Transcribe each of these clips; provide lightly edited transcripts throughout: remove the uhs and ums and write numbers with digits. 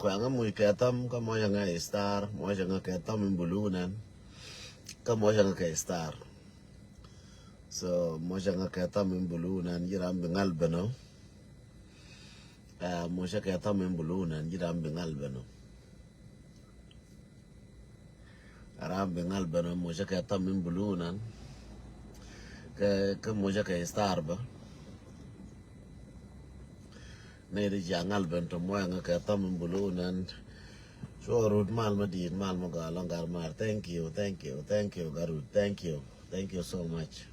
kwanga mui ketam ka moja nga star moja nga ketam imbulunan ka moja nga star so moja nga ketam imbulunan jiram bengal beno moja ketam imbulunan jiram bengal beno aram bengal beno moja ketam imbulunan ke moja ke star ba nede jangal bento moya nga ketam imbulunan so root mal madin mal mo galongar mar thank you garut thank you so much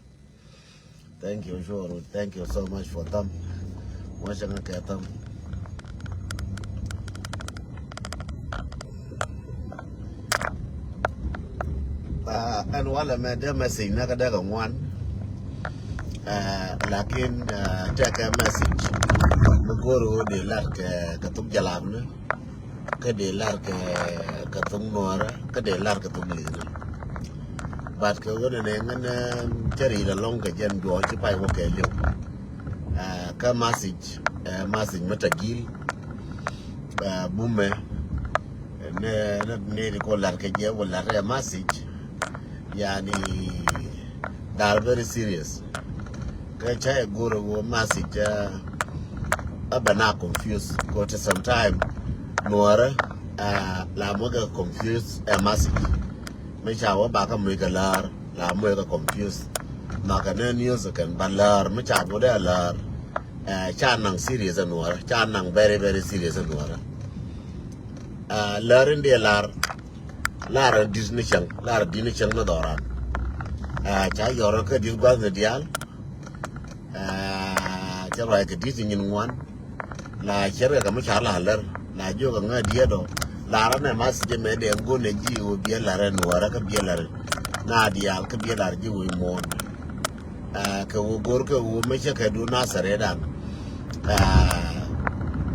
thank you sure thank you so much for them moja nga ketam and wala me de message na kada ga ngwan lakin take a message goro de lar ke tum jalam ne ke de lar ke tum nora ke de lar ke tum lina bat ke wona ne ngana chari la long ke jen do ci pay wo ke lew ka message matagil bume ne ko lar ke je wala re message yani dar very serious ke chay goro wo message abana confused go to sometime nuara la moga confused a message me chawo ba ka mo galar la mo ga confused na ka ne news kan balar me chawo da lar cha nang serious nuara cha nang very serious nuara larin de lar disney chang na doran cha yoro ka dis gwa de dial cha ra ka dis nyin ngwan la chere ga ma la lar la jo ga ngadia do la ra na mas je me de ngo ne ji o bie la ra no ra ka bie la na dia ka bie la ji o mo ka wo gor ka wo me che ka do na sare dan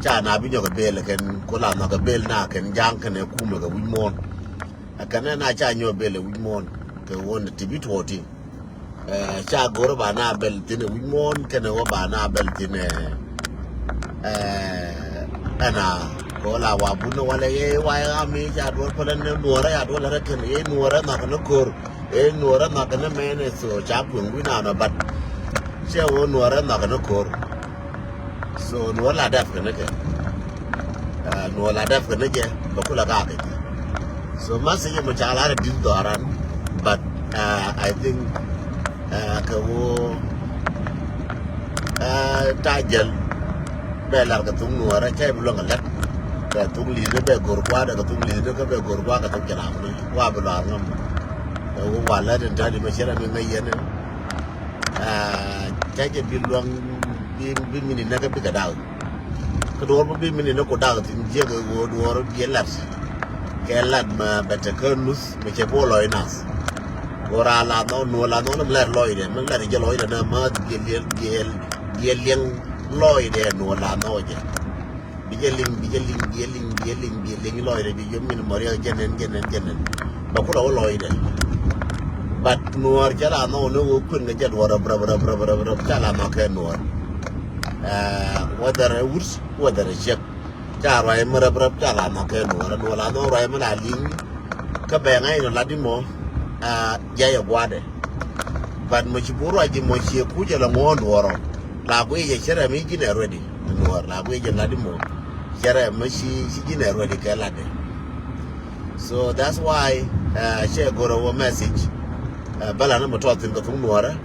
cha na bi jo ga bel ken ko la na ga bel na ken jang ken ku me ga wi mo ka na cha nyo bel wi mo ka wo ne tibi toti cha gor ba na bel tine wi mo ken wo ba na bel tine ana ko la wa bunu wala ye wa ami ja do ko den nuora ya do la ken ye nuora na kan kor nuora na kan mene so cha pun wi na bat che wo nuora na kan kor so nuora da kan ke nuora da kan ke ba kula ga ke so masi ye mo cha la di doran but I think ka wo tajal belar ka tung nuara chay bulong alat ka tung li be gorwa da ka tung li ka be gorwa ka tung jara ni wa bular ngam wo wala den tadi ma shera mi ngayene chay ke bilong bi mini na ka bi ka daw ka do bi mini na ko daw tin je ga wo do bi lat ke lat ma beta kanus me che boloy nas ora la no ler loy de man ler je loy de na ma gel loy de no la no je bijeling loy de bi yomin moria jenen ba ko loy de bat nuar jala no kun ga jad wara bra jala ma ke nuar wadar wurs wadar shek jara ay mara bra jala ma ke nuar no la no ray ma la ling ka be ngai no la di mo jaya gwade bat mo ci buru aji mo ci ku jala mo ndoro la ko ye chere mi gine ready no la ko ye la di mo chere mi ci gine ready ka la de so that's why share go a message bala na mo to tin ko tung nuara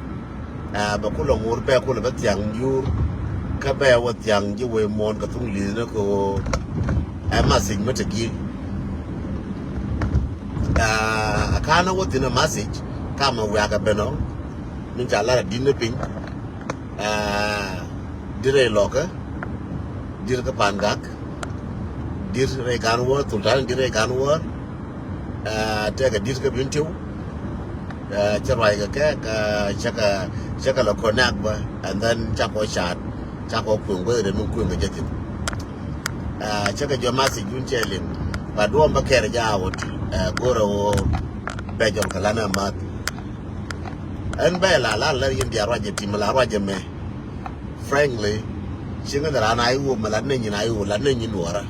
ba ku lo mur be ku le bat yang yur ka be wat yang ji we mon ka tung li na ko message mata gi kana what in a message kama we aga beno ninja lara dinne pin dire loka dir ka pangak dir re ganwo tultan dire ganwo te ga dir ka bintiu charai ga ka chaka la konak ba and then chako chat chako kungo de mun kungo jetin chaka jo message unchelin ba do ba kere jawot goro bejon kalana mat en bela la yin dia raje timala raje me frankly singa dara na ayu mala ne nyina ayu la ne nyin wara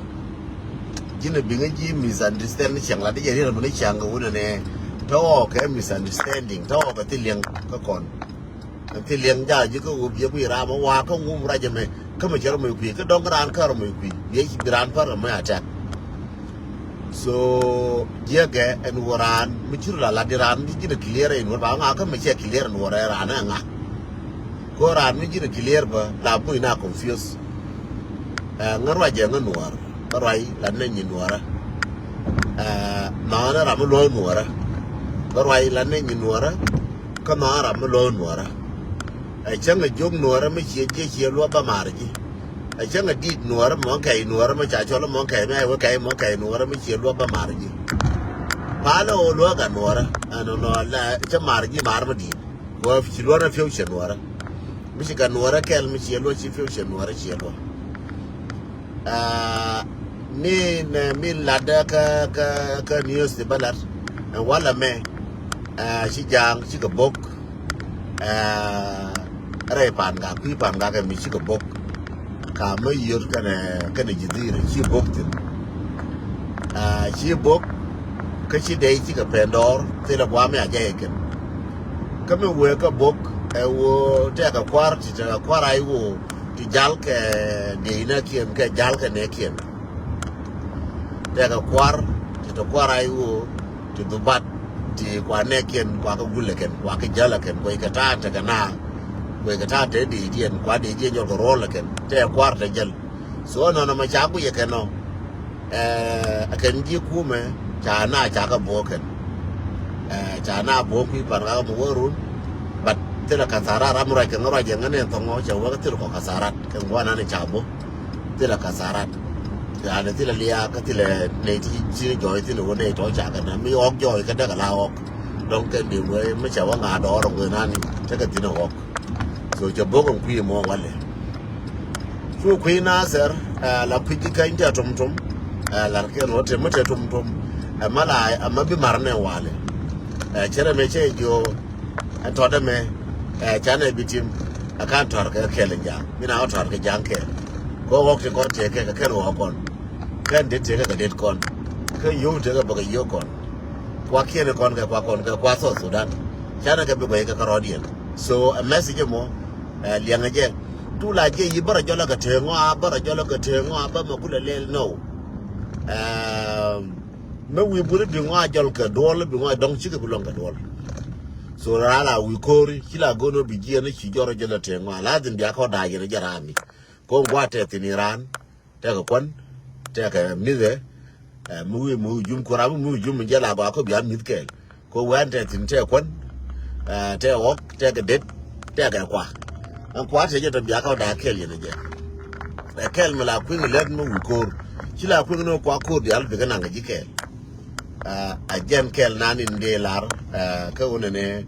jina binga ji misunderstand chang la de yari na chang ga wona ne to ke misunderstanding to ka ti liang ka kon ti liang ja ji ko ye ku ra ma wa ko ngum ra je me ka ma jero me ku ka dong ran ka ro me ku ye ki ran par ma ata so ye ga en waran mi churu la di ran ji de clear en wa ba nga ka me che clear en wora ra na nga ko ran mi ji de clear ba la bu ina confuse ngarwa je nganuar barai lan ne nyinwara na na ram lo nuara barai lan ne nyinwara ka na ram lo nuara ai changa jong nuara me che che lo ba marji ai changa dit nuara mo kai nuara ma cha chola mo kai me wa kai mo kai nuara me che lo ba marji pala o lo ga nuara ano no la cha marji mar ma di ko fi lo na fiu che nuara mi che ga nuara kel mi che lo chi fiu che nuara che lo mi lada ka news de balat wala me si jang si ka bok ray pan ga pi pan ga mi si ka bok ka me yor kana jidira si bok tin si bok ka si dei si ka pendor te la kwa me aja ken ka me we ka bok wo te ka kwar ti ka kwar ai wo ti jal ke de na kien ke jal ke ne kien te ka kwar ti to kwar ai wo ti dubat ti kwa ne kien kwa ka gulle ken kwa ka jala ken ko ka ta ta na ko ka ta te di dien kwa di dien yo ko rol ken te kwar te jal so no no ma cha ku ye ken no ken ji ku me cha na cha ka bo ken cha na bo ku par ga mo run bat te la kasara ramura ke ngora je ngane to ngo cha wa te ko kasarat ke ngwana ne chabo te la kasarat ya ne te la lia ka te le ne ti ji jo ti no ne to cha ka na mi ok jo ka da ka la ok don ke ni we ma cha wa nga do ro ngue na ni te ka ti no ok so cha bo ko ku mo wale so ku na ser la ku ji ka inja tum tum la ke no te mate tum tum mala amabi marne wale chere me che jo to me chana bitim akan tor ka kele ja mina tor ka janke ko wok te kon te ke ka ro kon kan de te ka det kon ka yo te ka ba yo kon kwa kiene kon ka kwa so Sudan chana ka be ko ka rodien so a message mo lianga je tu la je yibara jola ka te ngo bara jola ka te ngo ba ma kula le no me wi buru bi ngo jol ka dol bi ngo dong chi ka bulong ka dol so rala we kori kila gono biji ne ki joro jela tengo lazim dia ko da yere jarami ko ngwate tiniran te ko kon te ka mize mu jum ko ramu mu jum jela ba ko biya mitkel ko wante tin te kon te ok te ka det te ka kwa an kwa te jeta biya ko da kel yene je kel mala ku ni led mu ko kila ku no kwa ko dia albe kana ngaji kel a jem kel nani ndelar ka wonene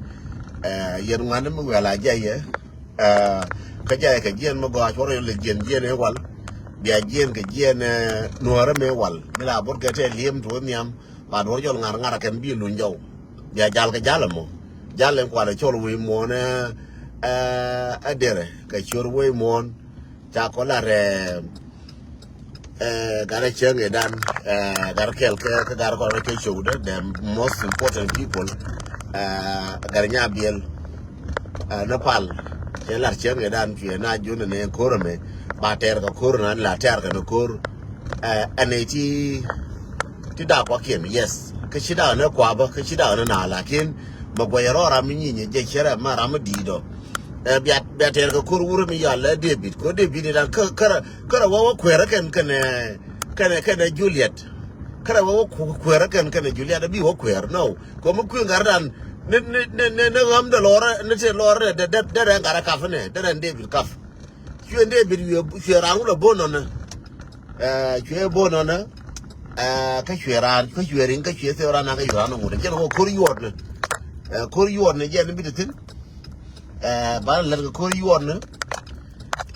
yen ngane mu wala jaye ka jaye ka jen mo go choro le jen e wal bia jen ka jen nuara me wal mila bor ka te liem to niam pa do jol ngar ngar ken bi lu njaw bia jal ka jalamo jalen kwa le cholo wi mo ne adere ka choro wi mon cha ko la re gara chenge dan gar kel ke gar ko ke show the most important people gar nya biel Nepal ke lar chenge dan fi na jun ne korome ba ter ka kor na la ter ka no kor aneti ti da kwa ken yes ke shida ne kwa ba ke shida na lakin magwayaro ra mi nyi je chere ma ra ma dido bia ter ka kor wuro mi yalla David ko David dan kara wa kwera ken Juliet kara wa kwera ken Juliet bi wa kwer no ko mu ku ngardan ne gam de lora ne te lora de ngara kafne de David kaf ku David yu rangulo bono na ku bono na ka kwera ko kwerin ka kwe se ora na ka yurano mu de ko kor yor ne je ne bitin ba la ko yor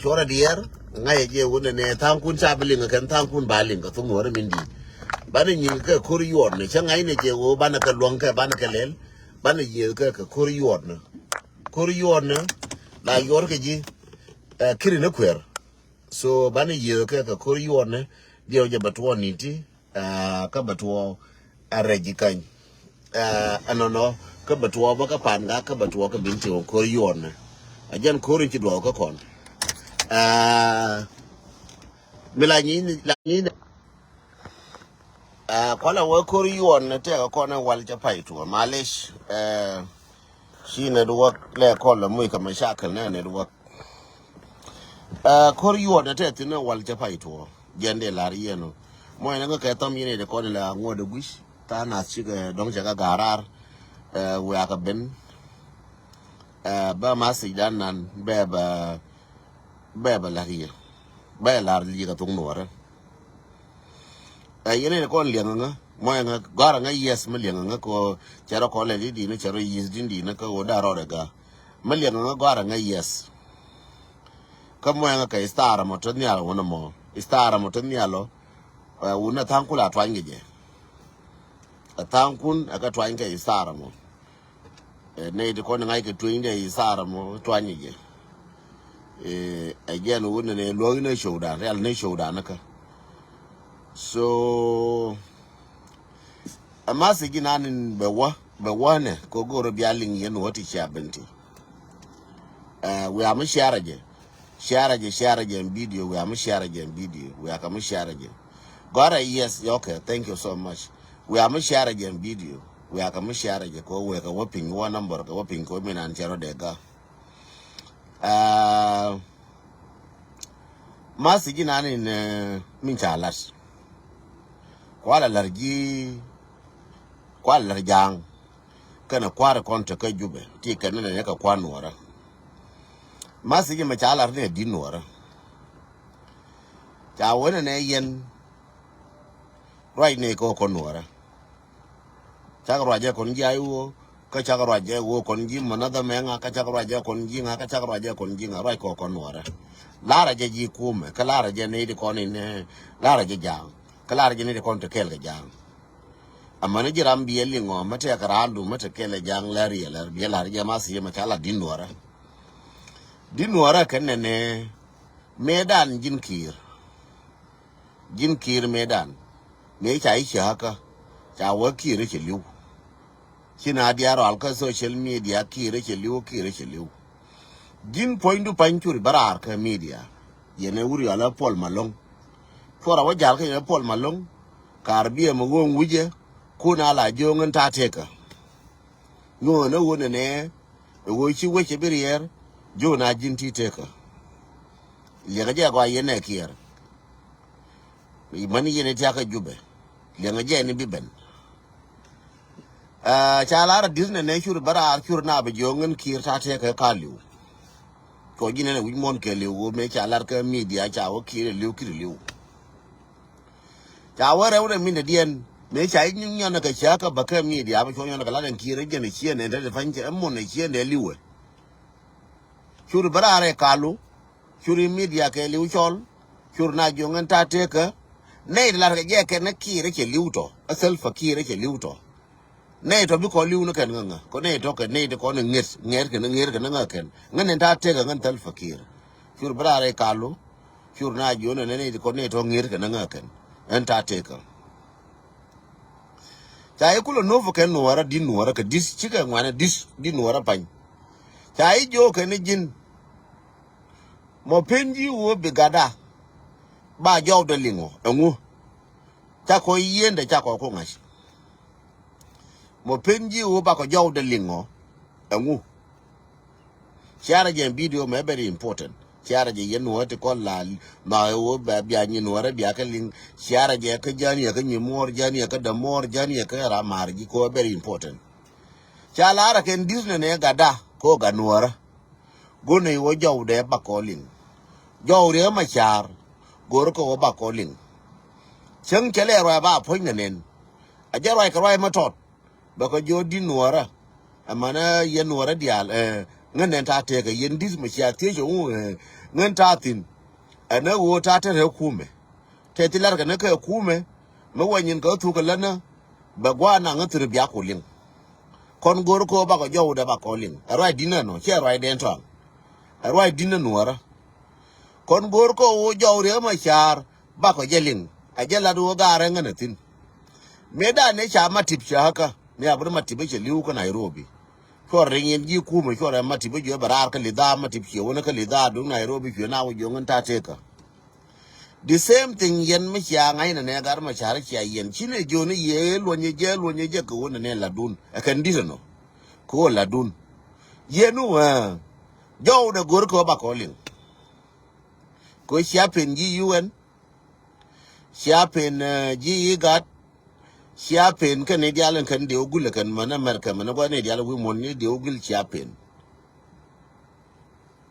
chora dier ngai je wona ne tankun chabeling kan tankun baling ka thungor mindi bana nyi ka kor yor ne cha ngai ne je wo bana ka luang ka bana ka lel bana ye ka kor yor ne la yor ke ji kiri ne kwer so bana ye ka kor yor ne dio je batwo niti ka batuo areji kan anono ka batuo ba ka panga ka batuo ka binti o kor yon ajan kor ti do ka kon milani la ni kwala wa kor yon te ka kon wal ja paitu malish shi ne do le ko la mu ka mashakal ne do kor yon te tin wal ja paitu jende larieno mo ina ka tam yene de ko la ngode gush ta na chi ga dong ja ga garar we aka ben ba ma si dan nan ba lariya ba lar li ga tung nora yene ko lianga nga mo nga gara nga yes me lianga nga ko chero ko le di ne chero yis din di na ka o da ro ga me lianga nga gara nga yes ka mo nga ka istara mo to nyalo wono mo istara mo to nyalo una tankula twange je tankun aka twange istara mo ne de ko nga ke twinde istara mo twange je again wona ne lo ne showda real ne showda naka so amasi ginanin bewa ne ko goro bialing yen woti chabenti we am sharaje video we am sharaje video we are sharaje Gora yes okay thank you so much we am sharaje video we are sharaje ko we ka woping one number ka woping ko minan chero dega masi ginanin min chalas kwala largi kwala larjang kana kwara konta ka jube ti kana ne ka kwanwara masi gi machala ne dinwara ta wona ne yen right ne ko konwara chagarwaje kon jayu ka chagarwaje wo kon ji manada menga ka chagarwaje kon ji nga ka chagarwaje kon ji nga right ko konwara lara je ji kume ka lara je ne di kon ne lara je jang kala je ne kon to kel ga jang amane jiram bi yelingo mate akarandu mate kele jang lari lar bi lar je masi ma chala dinwara kanne medan jinkir medan me chai haka cha wakire ke liu kina diaro alka social media kire ke liu jin pointu panchuri barar ka media yene uri ala pol malong fora wajal ka yene pol malong karbie mo wuje kuna la jongen ta teka no na wona ne wo chi weche birier jona jinti teka lega je kwa yene kier mani yene taka jube lega je ni biben chala ra disne ne shur bara shur na be jongen kier ta teka kaliu ko jine ne wimon ke liu me chala ka media cha wo kier liu cha wore wore min dien me chai nyin na ka chaka baka media ba chonyo na kala den kire je ne chie ne de fanche ammo ne chie ne liwe shur barare kalu shur media ke liu chol shur na jongen ta teka ne la ga je ke na kire ke liuto asel fakire ke liuto ne to bi ko liu no ken nga ko ne to ke ne de ko ne nger ke nga ken ngane ta teka ngan tal fakir shur barare kalu shur na jone ne ko ne to nger ke nga ken en ta teka chai kulo novo ken nuara din nuara ka dis chika ngwana dis din nuara pan chai jo ken jin mo penji wo bigada ba jo de lingo enwu cha ko yende cha ko ngash mo penji wo ba ko jo de lingo enwu share je video me very important share je yen wote ko la ma wo ba bia nyi nuara bia ka ling share je ka jani ka nyi mor jani ka da mor jani ka ra mar ji ko very important chala ra ken disne ne gada ko ga nuara gone wo jaw de ba ko ling jaw re ma char gor ko ba ko ling cheng chele ra ba phoi nen a je ra ka ra ma tot ba ko jo di nuara amana yen nuara dial ngane ta te ga yen dis ma cha te jo ngan ta tin ana wo ta te kume te tilar ga na ka kume ma wanyin ka tu ka lana ba gwa na ngatur biya ko ling kon gor ko ba ko jo da ba ko ling ara dina no che ara den to ara dina no ara kon gor ko wo jo re ma char ba ko jeling ajala do ga ranga tin me da ne cha matip cha haka ne abur matip che liu ko Nairobi ko ringen ji ku mo ko ra matip jo barar ka lida matip che wona ka lida do Nairobi ke na wo jongan ta te ka the same thing yen mi cha ngai na ne gar ma cha ra cha yen chine jo ne ye lo nye je ko wona ne ladun e kan di no ko ladun yenu jo de gor ko ba ko lin ko siapen ji UN siapen ji gat siapen kan ne dialen kan de ogul kan mana America mana ko ne dialen wi mon ne de ogul siapen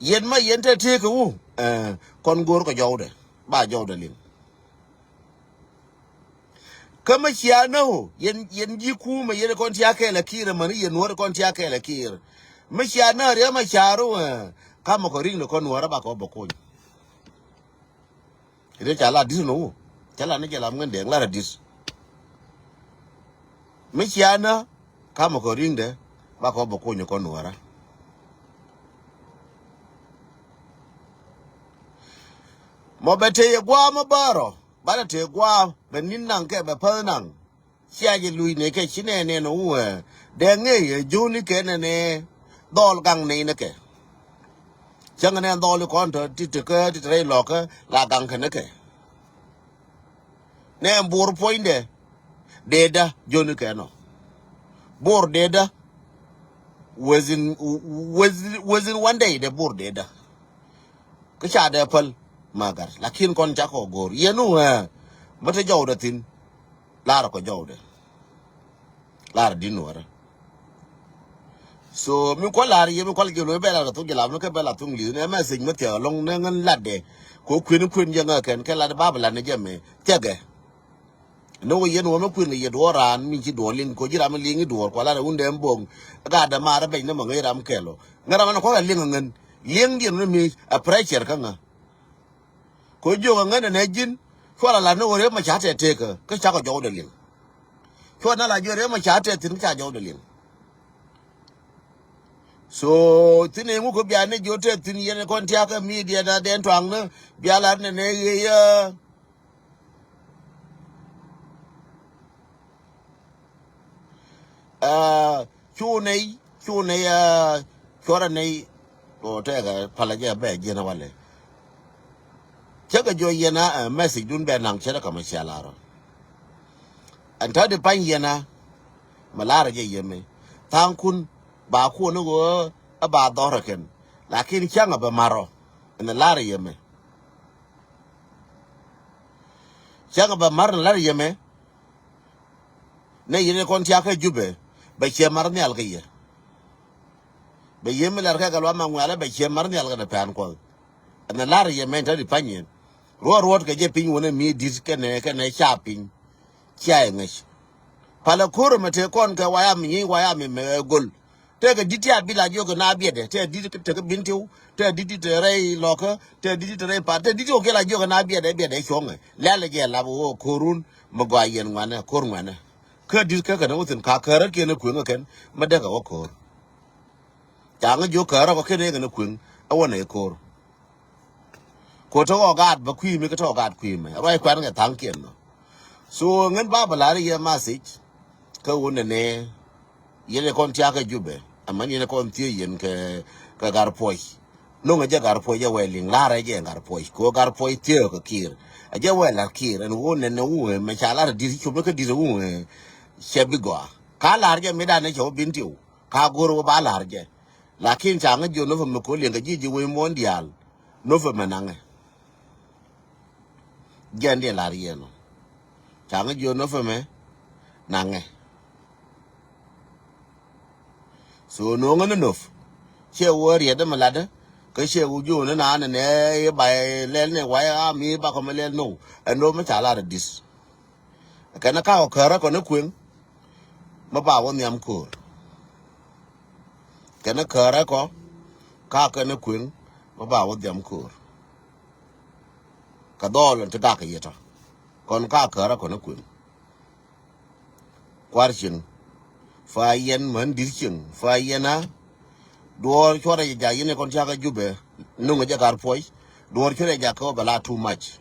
yen ma yen te ko kon gor ko jawde ba jawde lin kama siano yen ji ku ma yen kon tiya kai la kire man yen wor kon tiya kai la kire ma siana re ma charo kama ko ring no kon wora ba ko bokon ire chala dis no chala ne jala ngen de ngara dis ma siana kama ko ring de ba ko bokon kon wora mo bete ye gwa mo baro bala te gwa benin nan ke be panan siaje lui ne ke chine ne no de nge ye juni ke ne dol gang ne ke chang ne dol ko to ti ke ti tre lo ke la gang ke ne ke ne bur poinde deda joni ke no bur deda within one day de bur deda ke cha de pal magar lakin kon jako gor yenu mata jawda tin lara ko jawde lara dinora so mi ko lara yemi ko gelo bela to gela no ke bela tung li ne message mate long ne ngan ladde ko kwin janga ken ke ladde babala ne jeme tege no yenu mo kwin ye doran mi ci dolin ko jira mi lingi dor ko lara unde mbong ga da mara be ne mo ngai ram kelo ngara man ko lingi ngan lingi no mi a pressure kanga ko jo ngana ne jin ko la no re ma cha te ka cha ko jo de lin ko na la jo re ma cha te tin cha jo de lin so tin ngu ko bia ne jo te tin ye kon tia ka media na den twang ne bia la ne ye chu nei ko ra nei o te ga pala ja be je na wale chaga jo yena message dun be nang chera kama shalaro anta de pan yena malara je yeme tankun ba ko no go aba doraken lakin changa ba maro en lara yeme changa ba mar lara yeme ne yene kon tiaka jube ba che mar ne algaye be yeme lar ka galwa mangwala ba che mar ne alga de pan ko en lara yeme ta de pan ruot ke je pin wona mi dis ke ne shopping chai ngish pala kuro mate kon ka waya mi me gol te ga ditia bila jogo na biede te didi te ga bintiu te didi te rei loka te didi te rei pa te didi o ke la jogo na biede chonge lele je la bo korun mo gwa yen ngane kor ngane ke dis ka no tin ka kara ke ne kun ken ma de ga kor ta nga jo kara ko ke ne ga ne kun awona e kor ko to gad ba kwi mi ko to gad kwi me rai kwan ga tang kien no so ngen ba balari ye message ka wona ne yene kon tia ka jube amani yene kon tie yen ke ka gar poi no nga gar poi ya weling la re je gar poi ko gar poi tie ka kir a je wela kir en wona ne wu me chala di chu me ka di wu shebigo ka lar je me da ne cho bin tiu ka goro ba lar je lakin cha nga jo no me ko le ga ji we mondial no fe manange gende la rieno changa jo no feme nange so no ngana nof che wori da malada ka che ujo na ne ba le ne wa mi ba ko le no no ma chala da dis kana ka o kara ko ne kwen ma ba won yam ko kana kara ko ka ne kwen ma ba won yam ko ka dol te da ka yeta kon ka kara ko na kun kwarshin fa yen man dirchin fa yena dor chora ja yene kon chaka jube nunga ja gar poi dor chora ja ko bala too much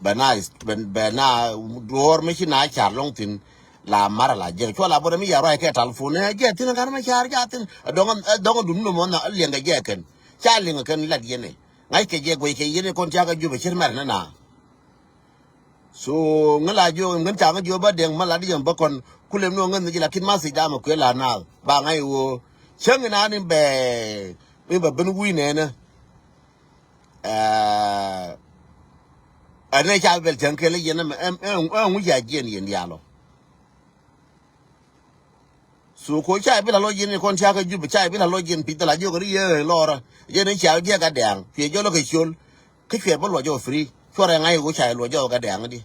bena dor me china char long tin la mara la je cho la bodo mi ya rai ke telephone je tin kan ma char ja tin donga dum no mon na lenga je ken cha lenga ken la je ne ngai ke je go ke yene kon cha ga ju be chir mar na so ngala jo ngan cha ga jo ba deng ma la di ba kon kulem no ngan ji la kin ma si da ma kwe la na ba ngai wo chang na ni be ba ben wi ne na ane cha bel chang ke le yene wu ya je ni yen ya lo so ko cha bi la lo yin kon cha ga ju bi cha bi la lo yin pi la jo ga ye lo ra ye ne cha ge ga dang pi jo lo ke chul ke fe bo lo jo free cho ra ngai go cha lo jo ga dang di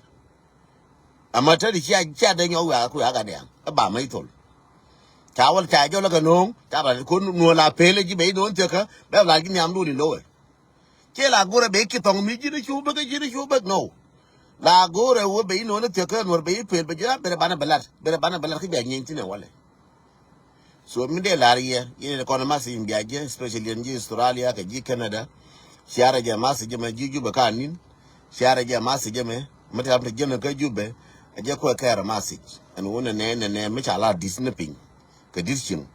ama ta di cha de nyo wa ku ga dang ba mai tol cha wal cha jo lo ga no cha ba ko no la pe le ji be do te ka ba la gi nyam du di lo che la go re be ki tong mi ji ni chu ba ga ji ni chu ba no la go re wo be no ne te ka no be pe be ja be ba na balat ki be nyin ti ne wale so mi de laria yene ko na masi mbiaje especially in Australia ka ji Canada siara ja masi jema jiju ba kanin siara ja masi jema mata ta jena ka jube aje ko ka masi an wona ne mi chala disniping ka dischin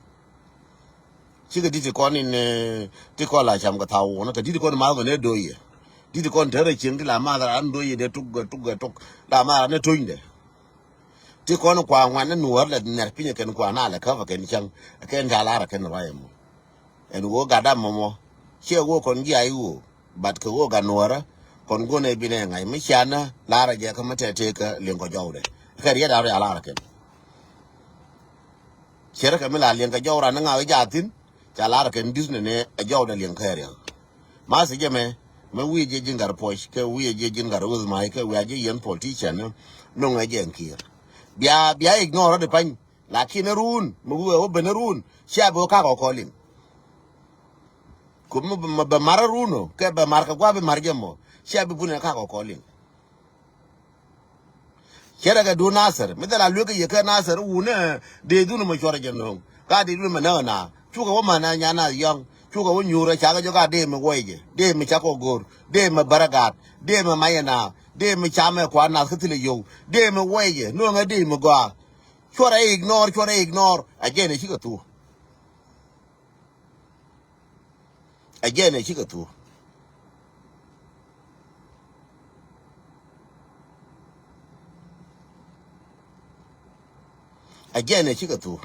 shi ka diti ko ni ne ti ko la cham ka tawo na ka diti ko ma ne doye diti ko tere chin la ma da an doye de tugga la ma ne toinde ti kono kwa ngwana nuor la ner pinye ken kwa na la ka ken chang ken jala ra ken raimo en wo ga da momo che wo kon gi ayu bat ko wo ga nuora kon go ne bine ngai mi chana la ra je ka mate te ka lengo jawde ka ri da ra la ra ken chere ka mi la lengo jawra na ngawe jatin ja la ra ken disne ne a jawde lengo ka ri ma se je me wi je jingar posh ke wi je jingar uz mai ke wi je yen politician no ngaje enkir bia ignore de pan lakini run muwe o benerun shabo ka ko kolin kum ba mararuno ke ba marka kwa be margemo shabi bune ka ko kolin kera ga do nasar midala luka ye ka nasar una de dunu mo chora jeno ka de dunu na chuka wo mana nyana yang chuka wo nyura cha ga ga de me woje de me cha ko gor de me baragat de me mayana de me chame kwa na khitile yo de me woje no nga de me gwa chora ignore again shi ka tu again shi ka tu again shi ka tu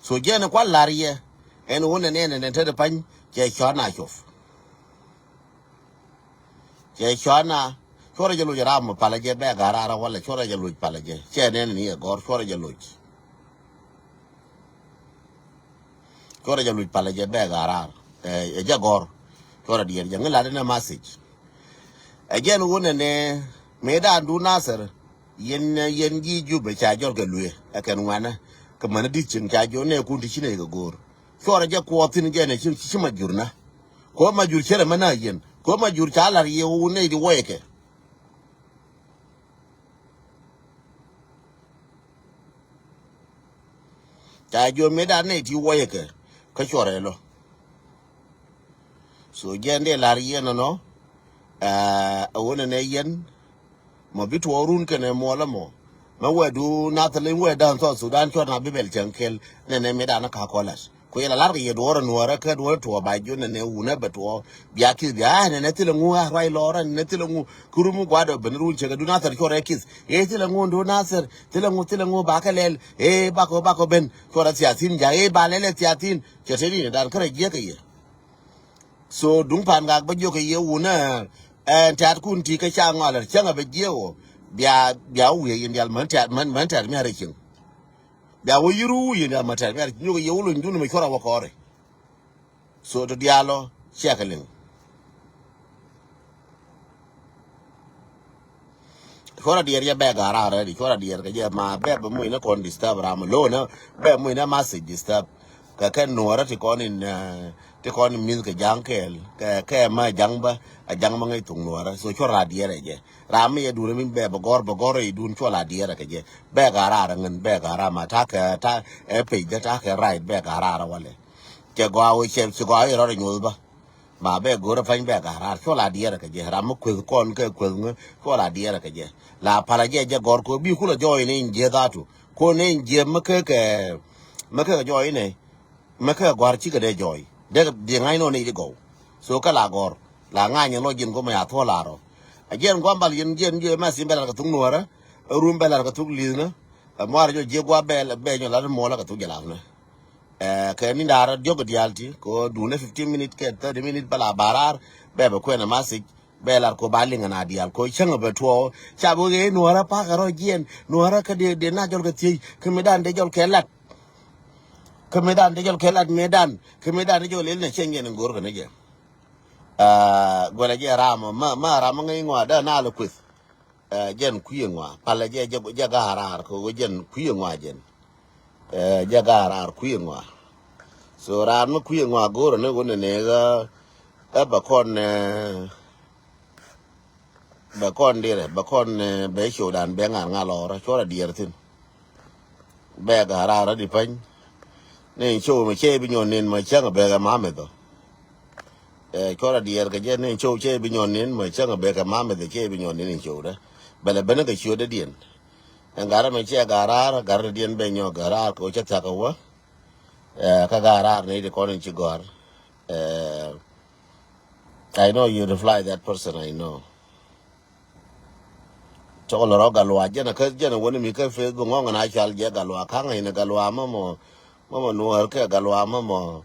so gene kwa lariye en wona ne te de pan ke chona chof ke chona chora jelo jaram pala je be gara wala chora jelo pala je che ne ni gor chora jelo pala je be gara e je gor chora dier je ngala na message again wona ne me da ndu nasar yen gi jube cha jor ga luye akan wana ka mana di chin cha jo ne ku ti chine ga gor chora je ko tin je ne chi ma jurna ko ma jur chere mana yen ko ma jur cha lar ye u ne di woyeke cha jo me da ne ti woyeke ka chora lo so gende lar yen no wona ne yen mo bitu orun kene mo la mo ma wedu na tele we dan so Sudan chona bibel chankel ne me da na ka kolas ko yela lar ye do ran wara ka do to ba jo ne una beto bia ki bia ne tele ngu ha rai lora ne tele ngu kurumu gwado benru che ga du na tar chora kis e tele ngu do na ser tele ngu ba ka lel e ba ko ben chora siasin ja e ba lele siasin che tele ne dan kare je ka ye so dung pan ga ba jo ka ye una tat kun ti ka cha ngala changa be jeo bia we yin yal man tat mi hare king bia wo yiru yin ya matar mi hare nyogo yewulo ndunu me chora wakore so to dialo chekalin chora dier ya be gara re di chora dier ka je ma be mo ina kon disturb ram lo na be mo ina message disturb ka ken nuora ti konin min ka jankel ka ma jangba a jang ma ngai tung nuora so chora diere je ram ye dure min be bogor e dun chola diere ka je be gara ngen be gara ma ta e pe de ta ka right be gara wale ke go awo che go ayo ro nyul ba ma be go ra fan be ga ra ko la diere ka je ram ku kon ke ku ko la diere ka je la pala je gor ko bi ku la joy ne je da tu ko ne je ma ke joy ne ma ke gwar chi ka de joy de ngai no ne de go so ka la gor la nga nya no jin ko ma ya to la ro a jen gwambal yen je ma sim bela ka tung nuara rum bela ka tung lina mar jo je gwa bela be nyo la mo la ka tung jala na ke ni dara jogo dialti ko dune 15 minute ke 30 minute bala barar be be ko na masik bela ko balinga na dial ko changa be to chabo ge nuara pa ka ro jen nuara ka de na jol ka ti ke medan de jol ke lat ke medan de jol ke lat medan ke medan de jol el ne chengen ngor ka ne je gwala je ramo ma ramo ngai ngwa da na lo kwis jen kuye ngwa pala je jaga harar ko jen kuye ngwa jen jaga harar kuye ngwa so ran ma kuye ngwa goro ne wona ne ga ba kon dire ba kon be shodan be nga lo ra chora diertin be ga harar di pan ne show me che bi nyon nen ma changa be ga mamedo chora dier ga je ne show che bi nyon nen ma changa be ga mamedo che bi nyon nen show da bele bene ga show da dien ngara me che garar gar dien be nyo garar ko cha ta ko ka garar ne de konin chi gor I know you reply that person I know cholo ro galwa je na ka je na woni mi ka fe go ngonga na chal je galwa ka ngai na galwa mo nuar ke galwa mo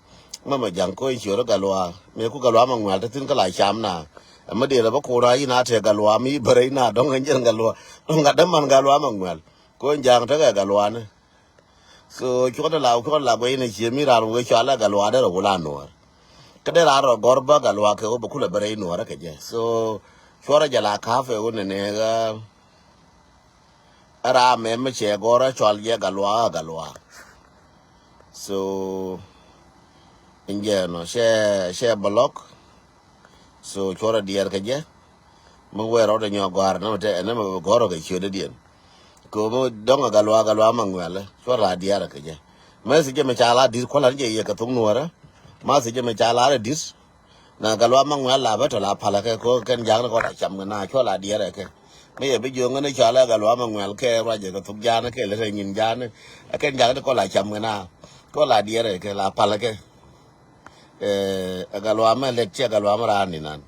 jang ko chi ro galwa me ku galwa mo ngal tin ka la cham na ma de ba ko ra ina te galwa mi bare na dong ngen galwa dong ga man galwa mo ngal ko jang ta ga galwa ne so ko la go ina chi mi ra ro cha la galwa da ro la nuar ka de ra ro gorba galwa ke ba ku la bare nuar ke je so chora jala ka fe woni ne ga ara me che gora chal je galwa so inge no she block so chora dier ka je mo wero de nyo gar no te ne mo goro ga chode dien ko mo donga galwa mangwele chora dier ka je me se je me chala dis ko la je ye ka tung nuara ma se je me chala dis na galwa mangwele ba to la pala ke ko ken jang ko ta cham na chora dier ke me ye bi jo ngane chala galwa mangwele ke ra je ka tung jana ke le nyin jana ken jang ko la cham na ko la dier ke la pala ke galwa ma le che galwa ma ra ni nan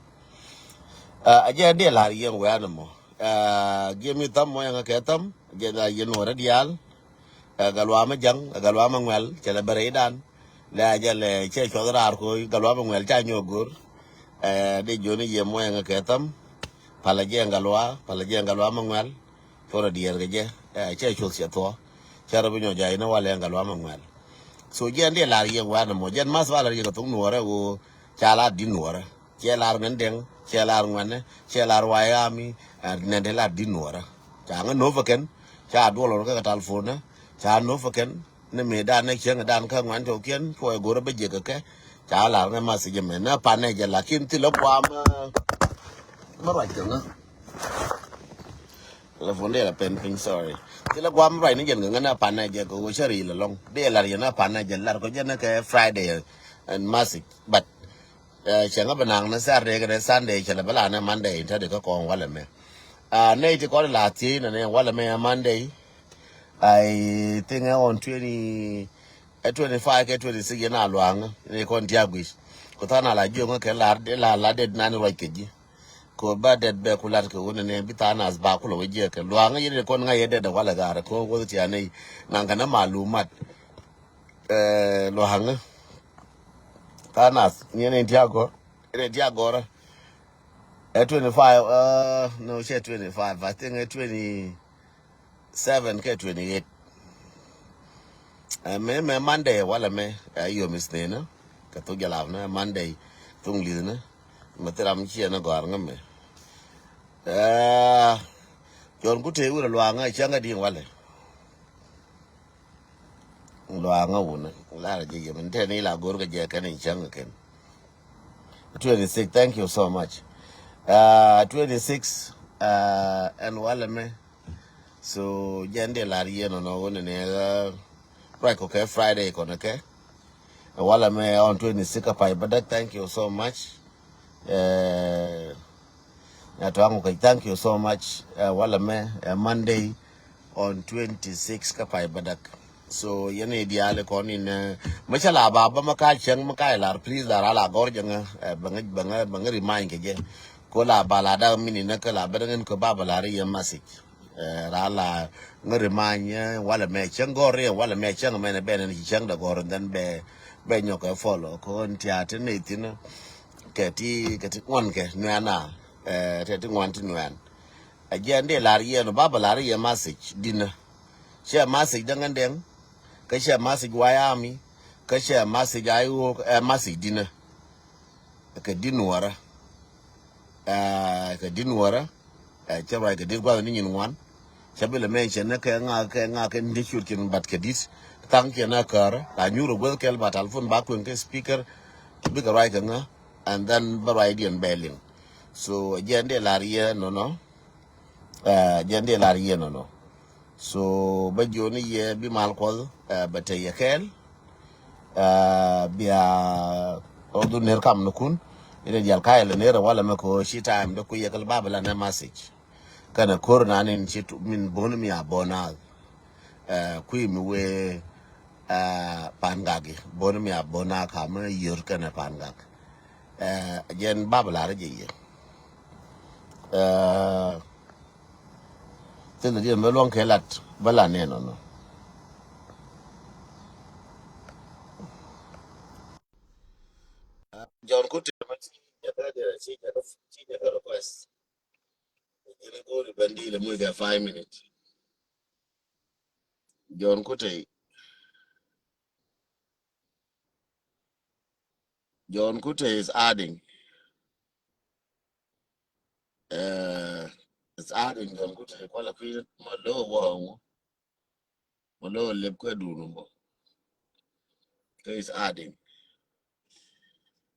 aja dia lari yang wa na mo give me tam mo yang ke tam je la yen wora dial galwa ma jang galwa ma ngwel che la bare dan la ja le che cho ra ko galwa ma ngwel cha nyogor de joni ye mo yang ke tam pala je galwa ma ngwel fora dier ge je che cho sia to cha ra bi nyo ja ina wa le galwa ma ngwel so je dia lari yang wa na mo je mas wa lari ko tung nuora o cha la di nuora che lar ngen deng che lar ngwane che lar wayami nende la di nuora cha nga no faken cha do lo ka telefon cha no faken ne me da ne chen dan ka ngwan to kien ko go ra be je ke cha lar ne ma se je me na pa ne je la kin ti lo kwa ma ra je nga telefon de la pen pin sorry ti lo kwa ma ra ne je nga na pa ne je ko shari lo long de la je na pa ne je lar ko je na ke Friday and masik but chẳng có benang nó sa re cái Sunday chả là bala na Monday ta de ko kon wala me nay ti ko la ti na ne wala me Monday I think on 20 25 ke 26 na luang ne kon diagwis ko ta na la jo ko ke la de na ni ke ji ko ba de be ku lar ko wona ne bi ta na ba ku lo je ke luang ye de kon nga ye de wala ga ko ko ti anai nan kana malumat luang Tanas, you need Tiago. Tiago. At 25, no, she 25. I think at 27, ke 28. Me Monday, wala me, you miss Nena. Katugalavna, Monday, Tunglina. Materam Chiana Gorga me. John Gute would a luanga, Changa di Wale. Luanga wuna. Lara Jim and Tenila Gorga Jack and Changa. 26, thank you so much. 26 and Walame. So Jende Larian on one and right Friday, okay? Walame on 26 but thank you so much. uh, thank you so much wala me Monday on 26 ka pai badak so yene diale ko ni na machala ba maka cheng maka lar please lar ala gor janga banga remind ke je ko la bala da mini na ka la badangen ko baba la ri message rala ngari manya wala me cheng gore wala me cheng me na benen cheng da gor dan be nyoko follow ko ntia tene tina keti ngon ke nwana tete ngon ti nwan agende lar ye no baba lar ye message dina share message dangan den ka share message wayami ka share message ayo message dina ka dinwara ka dinwara chaba ka dirgwa ni nyin wan chabile mention na ka ndishur kin bat ka dis thank you na kar la nyuro gol kel batalfon ba ko ke speaker biga right nga and then baraidian belling so agende lar ye no agende lar ye no so ba joni ye bi mal ko ba te yekel bia odu ner kam no kun ina jal kayel ner wala mako shi time do ku yekel babala na message kana korna nin shi min bonu mi abona ku mi we pangagi bonu mi abona ka ma yor kana pangag jen babala re je tele dia melon kelat bala ne no John Kutte ya kada shi ka request ina go ri bandi le mu ga 5 minutes John Kutte is adding uh it's adding John Kutte ko la fi malo le ko dunu mo is adding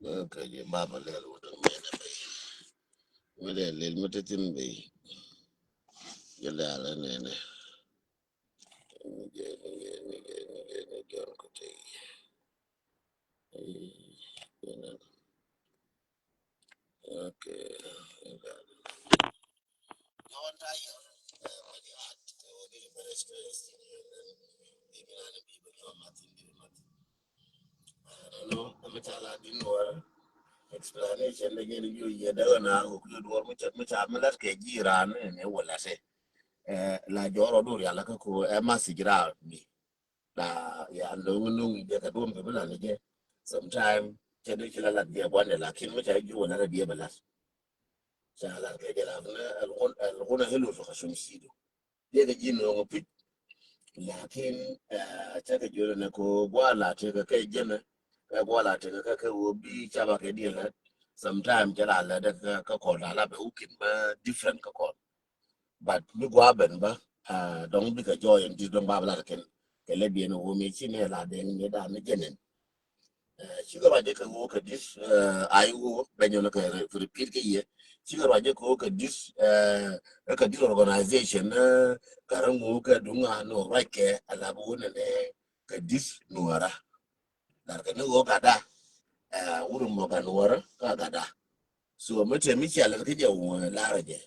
okay je baba le lo do le mutatin be ya la ne John Kutte okay John Tayo no amatala dinwara explanation da gani yo ya daga na ko duwar mucha ke jira ne wala se la joro dur ya la ko ma sigira ni la ya lungu de ka dum be bala ne sometime ke de kila la dia bwana lakin mucha ju wala la dia bala sa la ke jela al ghuna helu fa shumsido de ga jino ngo pit lakin ta ka jolo na ko gwala te ka kai jana ka gwala te ka kai obi chaba ke dia la sometime jala la da ka ko la be ukin ba different ka ko but mi gwa ben ba don bi ka joy ndi don ba la ken ke le bi no mi chi ne la de ni da mi jenen chi ga ba de ka wo ka dis ai wo ben yo ka repeat ke ye chi ga ba de ko ka dis ka dis organization ka ran wo ka dunga no right ke ala bu ne ka dis no ara dar ka no ka da wurin mo ka no ara ka da so mete mi chi ala ke je wo la ra je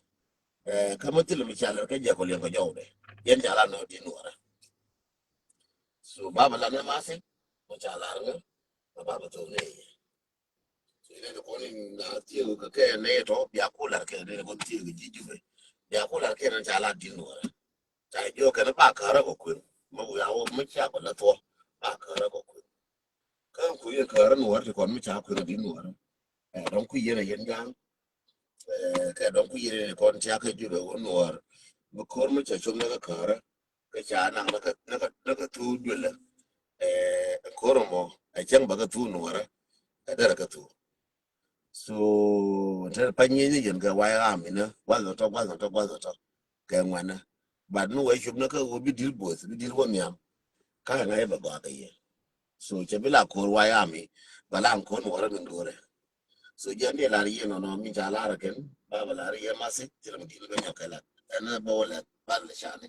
kama tilo michala ke jako lengo jawde yen jala no dinora so baba la na masi michala nga baba to ne so ile ko ni na tiyo ka ke ne to ya kula ke ne ko tiyo ji ju ya kula ke na jala dinora ta jo ke na ba kara ko kun mo ya o micha ko la to ba kara ko kun kan ku ye kara no war ko micha ko dinora don ku ye yen gang ka don ku ye ko ta ka ju do no war bu ko micha chum na kara ka cha naka tu dwela koromo a can baka tu nuwara a dara ka tu so ta panye ni yen ga waya amina wazo to ka ngwana ba nu wa shub naka go bi dil boss bi dil won yam ka na ba ba ka ye so che bila ko waya ami bala an ko nuwara min gore so jande la ri no no mi ta la ken ba ba la ri ma se tiram dil ga nyakala ana ba wala ba la shane